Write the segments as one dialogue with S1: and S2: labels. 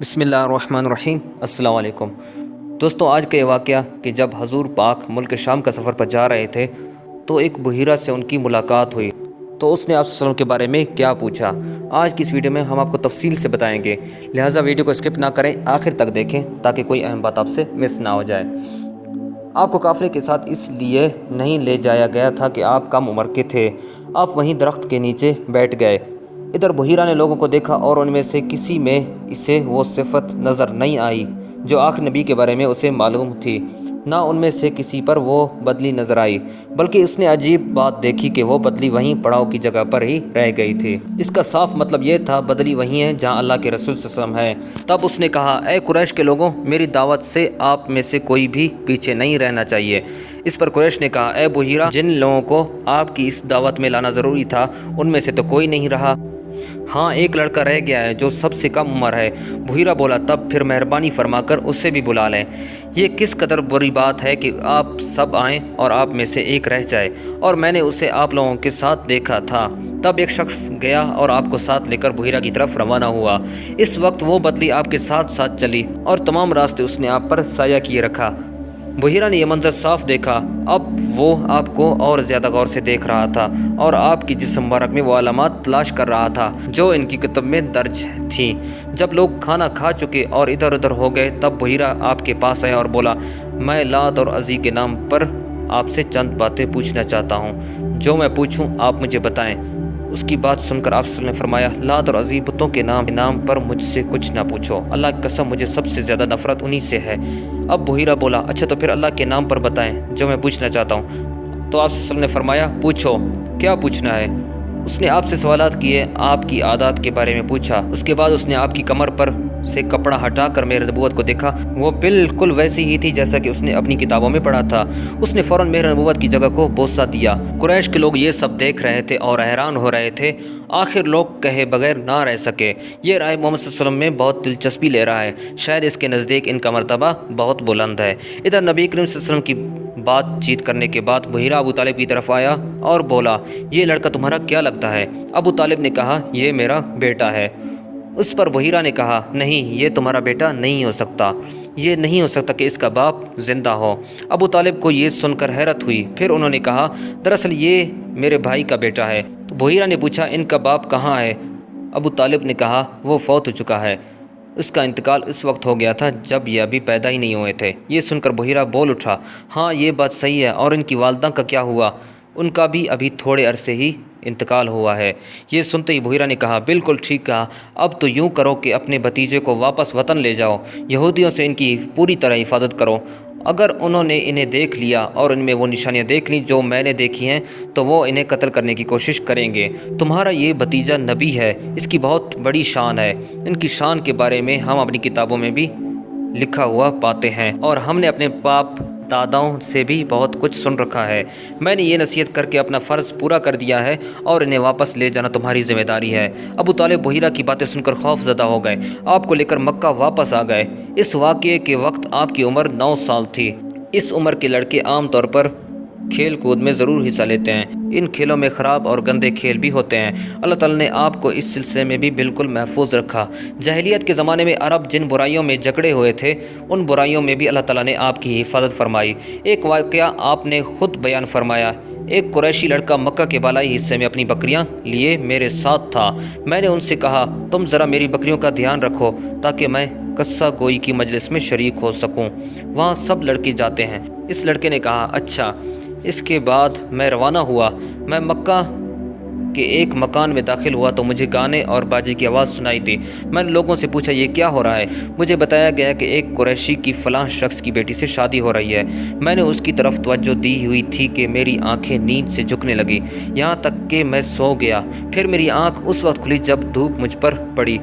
S1: بسم اللہ الرحمن الرحیم۔ السلام علیکم دوستوں، آج کا یہ واقعہ کہ جب حضور پاک ملک شام کا سفر پر جا رہے تھے تو ایک بحیرہ سے ان کی ملاقات ہوئی تو اس نے آپ صلی اللہ علیہ وسلم کے بارے میں کیا پوچھا، آج کی اس ویڈیو میں ہم آپ کو تفصیل سے بتائیں گے، لہٰذا ویڈیو کو اسکپ نہ کریں، آخر تک دیکھیں تاکہ کوئی اہم بات آپ سے مس نہ ہو جائے۔ آپ کو قافلے کے ساتھ اس لیے نہیں لے جایا گیا تھا کہ آپ کم عمر کے تھے، آپ وہیں درخت کے نیچے بیٹھ گئے۔ ادھر بحیرہ نے لوگوں کو دیکھا اور ان میں سے کسی میں اسے وہ صفت نظر نہیں آئی جو آخری نبی کے بارے میں اسے معلوم تھی، نہ ان میں سے کسی پر وہ بدلی نظر آئی، بلکہ اس نے عجیب بات دیکھی کہ وہ بدلی وہیں پڑاؤ کی جگہ پر ہی رہ گئی تھی۔ اس کا صاف مطلب یہ تھا بدلی وہیں ہے جہاں اللہ کے رسول صلی اللہ علیہ وسلم ہے۔ تب اس نے کہا، اے قریش کے لوگوں، میری دعوت سے آپ میں سے کوئی بھی پیچھے نہیں رہنا چاہیے۔ اس پر قریش نے کہا، اے بحیرہ، جن لوگوں کو آپ کی اس دعوت میں لانا ضروری تھا ان میں سے تو کوئی نہیں رہا، ہاں ایک لڑکا رہ گیا ہے جو سب سے کم عمر ہے۔ بحیرہ بولا، تب پھر مہربانی فرما کر اسے بھی بلا لیں۔ یہ کس قدر بری بات ہے کہ آپ سب آئیں اور آپ میں سے ایک رہ جائے، اور میں نے اسے آپ لوگوں کے ساتھ دیکھا تھا۔ تب ایک شخص گیا اور آپ کو ساتھ لے کر بحیرہ کی طرف روانہ ہوا۔ اس وقت وہ بدلی آپ کے ساتھ ساتھ چلی اور تمام راستے اس نے آپ پر سایہ کیے رکھا۔ بحیرہ نے یہ منظر صاف دیکھا، اب وہ آپ کو اور زیادہ غور سے دیکھ رہا تھا اور آپ کی جسم مبارک میں وہ علامات تلاش کر رہا تھا جو ان کی کتب میں درج تھیں۔ جب لوگ کھانا کھا چکے اور ادھر ادھر ہو گئے تب بحیرہ آپ کے پاس آیا اور بولا، میں لات اور عزی کے نام پر آپ سے چند باتیں پوچھنا چاہتا ہوں، جو میں پوچھوں آپ مجھے بتائیں۔ اس کی بات سن کر آپ صلی اللہ علیہ وسلم نے فرمایا، لات اور عزی بتوں کے نام پر مجھ سے کچھ نہ پوچھو، اللہ کی قسم مجھے سب سے زیادہ نفرت انہی سے ہے۔ اب بحیرہ بولا، اچھا تو پھر اللہ کے نام پر بتائیں جو میں پوچھنا چاہتا ہوں۔ تو آپ صلی اللہ علیہ وسلم نے فرمایا، پوچھو، کیا پوچھنا ہے؟ اس نے آپ سے سوالات کیے، آپ کی عادات کے بارے میں پوچھا۔ اس کے بعد اس نے آپ کی کمر پر سے کپڑا ہٹا کر میرے نبوت کو دیکھا، وہ بالکل ویسی ہی تھی جیسا کہ اس نے اپنی کتابوں میں پڑھا تھا۔ اس نے فوراً میرے نبوت کی جگہ کو بوسہ دیا۔ قریش کے لوگ یہ سب دیکھ رہے تھے اور حیران ہو رہے تھے، آخر لوگ کہے بغیر نہ رہ سکے، یہ رائے محمد صلی اللہ علیہ وسلم میں بہت دلچسپی لے رہا ہے، شاید اس کے نزدیک ان کا مرتبہ بہت بلند ہے۔ ادھر نبی کریم صلی اللہ علیہ وسلم کی بات چیت کرنے کے بعد بحیرہ ابو طالب کی طرف آیا اور بولا، یہ لڑکا تمہارا کیا لگتا ہے؟ ابو طالب نے کہا، یہ میرا بیٹا ہے۔ اس پر بحیرہ نے کہا، نہیں، یہ تمہارا بیٹا نہیں ہو سکتا، یہ نہیں ہو سکتا کہ اس کا باپ زندہ ہو۔ ابو طالب کو یہ سن کر حیرت ہوئی، پھر انہوں نے کہا، دراصل یہ میرے بھائی کا بیٹا ہے۔ تو بحیرہ نے پوچھا، ان کا باپ کہاں ہے؟ ابو طالب نے کہا، وہ فوت ہو چکا ہے، اس کا انتقال اس وقت ہو گیا تھا جب یہ ابھی پیدا ہی نہیں ہوئے تھے۔ یہ سن کر بحیرہ بول اٹھا، ہاں یہ بات صحیح ہے، اور ان کی والدہ کا کیا ہوا؟ ان کا بھی ابھی تھوڑے عرصے ہی انتقال ہوا ہے۔ یہ سنتے ہی بحیرہ نے کہا، بالکل ٹھیک کہا، اب تو یوں کرو کہ اپنے بھتیجے کو واپس وطن لے جاؤ، یہودیوں سے ان کی پوری طرح حفاظت کرو، اگر انہوں نے انہیں دیکھ لیا اور ان میں وہ نشانیاں دیکھ لیں جو میں نے دیکھی ہیں تو وہ انہیں قتل کرنے کی کوشش کریں گے۔ تمہارا یہ بھتیجا نبی ہے، اس کی بہت بڑی شان ہے، ان کی شان کے بارے میں ہم اپنی کتابوں میں بھی لکھا ہوا پاتے ہیں اور ہم نے اپنے باپ داداؤں سے بھی بہت کچھ سن رکھا ہے۔ میں نے یہ نصیحت کر کے اپنا فرض پورا کر دیا ہے اور انہیں واپس لے جانا تمہاری ذمہ داری ہے۔ ابو طالب بحیرہ کی باتیں سن کر خوف زدہ ہو گئے، آپ کو لے کر مکہ واپس آ گئے۔ اس واقعے کے وقت آپ کی عمر 9 سال تھی۔ اس عمر کے لڑکے عام طور پر کھیل کود میں ضرور حصہ لیتے ہیں، ان کھیلوں میں خراب اور گندے کھیل بھی ہوتے ہیں۔ اللہ تعالیٰ نے آپ کو اس سلسلے میں بھی بالکل محفوظ رکھا۔ جاہلیت کے زمانے میں عرب جن برائیوں میں جکڑے ہوئے تھے ان برائیوں میں بھی اللہ تعالیٰ نے آپ کی حفاظت فرمائی۔ ایک واقعہ آپ نے خود بیان فرمایا، ایک قریشی لڑکا مکہ کے بالائی حصے میں اپنی بکریاں لیے میرے ساتھ تھا، میں نے ان سے کہا، تم ذرا میری بکریوں کا دھیان رکھو تاکہ میں قصہ گوئی کی مجلس میں شریک ہو سکوں، وہاں سب لڑکے جاتے ہیں۔ اس لڑکے نے کہا، اچھا۔ اس کے بعد میں روانہ ہوا، میں مکہ کے ایک مکان میں داخل ہوا تو مجھے گانے اور باجے کی آواز سنائی دی۔ میں نے لوگوں سے پوچھا، یہ کیا ہو رہا ہے؟ مجھے بتایا گیا کہ ایک قریشی کی فلاں شخص کی بیٹی سے شادی ہو رہی ہے۔ میں نے اس کی طرف توجہ دی ہوئی تھی کہ میری آنکھیں نیند سے جھکنے لگی، یہاں تک کہ میں سو گیا، پھر میری آنکھ اس وقت کھلی جب دھوپ مجھ پر پڑی۔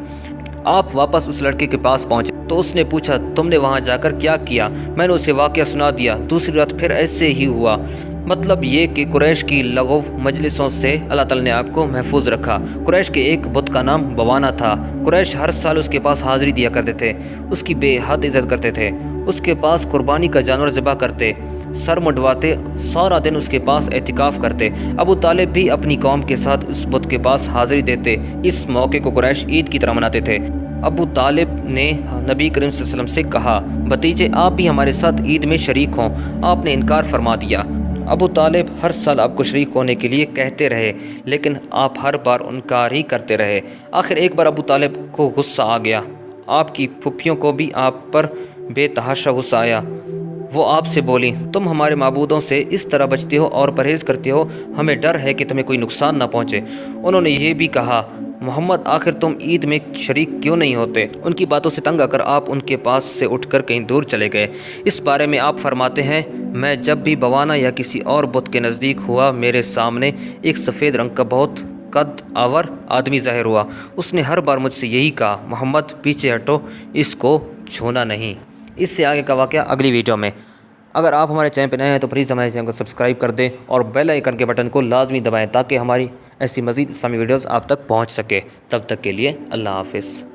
S1: آپ واپس اس لڑکے کے پاس پہنچے تو اس نے پوچھا، تم نے وہاں جا کر کیا کیا؟ میں نے اسے واقعہ سنا دیا۔ دوسری رات پھر ایسے ہی ہوا۔ مطلب یہ کہ قریش کی لغو مجلسوں سے اللہ تعالیٰ نے آپ کو محفوظ رکھا۔ قریش کے ایک بت کا نام بوانا تھا، قریش ہر سال اس کے پاس حاضری دیا کرتے تھے، اس کی بے حد عزت کرتے تھے، اس کے پاس قربانی کا جانور ذبح کرتے، سر منڈواتے، سارا دن اس کے پاس اعتکاف کرتے۔ ابو طالب بھی اپنی قوم کے ساتھ اس بت کے پاس حاضری دیتے۔ اس موقع کو قریش عید کی طرح مناتے تھے۔ ابو طالب نے نبی کریم صلی اللہ علیہ وسلم سے کہا، بھتیجے آپ بھی ہمارے ساتھ عید میں شریک ہوں۔ آپ نے انکار فرما دیا۔ ابو طالب ہر سال آپ کو شریک ہونے کے لیے کہتے رہے، لیکن آپ ہر بار انکار ہی کرتے رہے۔ آخر ایک بار ابو طالب کو غصہ آ گیا۔ آپ کی پھپھیوں کو بھی آپ پر بے تحاشا غصہ آیا۔ وہ آپ سے بولی، تم ہمارے معبودوں سے اس طرح بچتے ہو اور پرہیز کرتے ہو، ہمیں ڈر ہے کہ تمہیں کوئی نقصان نہ پہنچے۔ انہوں نے یہ بھی کہا، محمد آخر تم عید میں شریک کیوں نہیں ہوتے؟ ان کی باتوں سے تنگ آ کر آپ ان کے پاس سے اٹھ کر کہیں دور چلے گئے۔ اس بارے میں آپ فرماتے ہیں، میں جب بھی بوانا یا کسی اور بت کے نزدیک ہوا، میرے سامنے ایک سفید رنگ کا بہت قد آور آدمی ظاہر ہوا۔ اس نے ہر بار مجھ سے یہی کہا، محمد پیچھے ہٹو، اس کو چھونا نہیں۔ اس سے آگے کا واقعہ اگلی ویڈیو میں۔ اگر آپ ہمارے چینل پہ نئے ہیں تو پلیز ہمارے چینل کو سبسکرائب کر دیں اور بیل آئیکن کے بٹن کو لازمی دبائیں تاکہ ہماری ایسی مزید اسلامی ویڈیوز آپ تک پہنچ سکے۔ تب تک کے لیے اللہ حافظ۔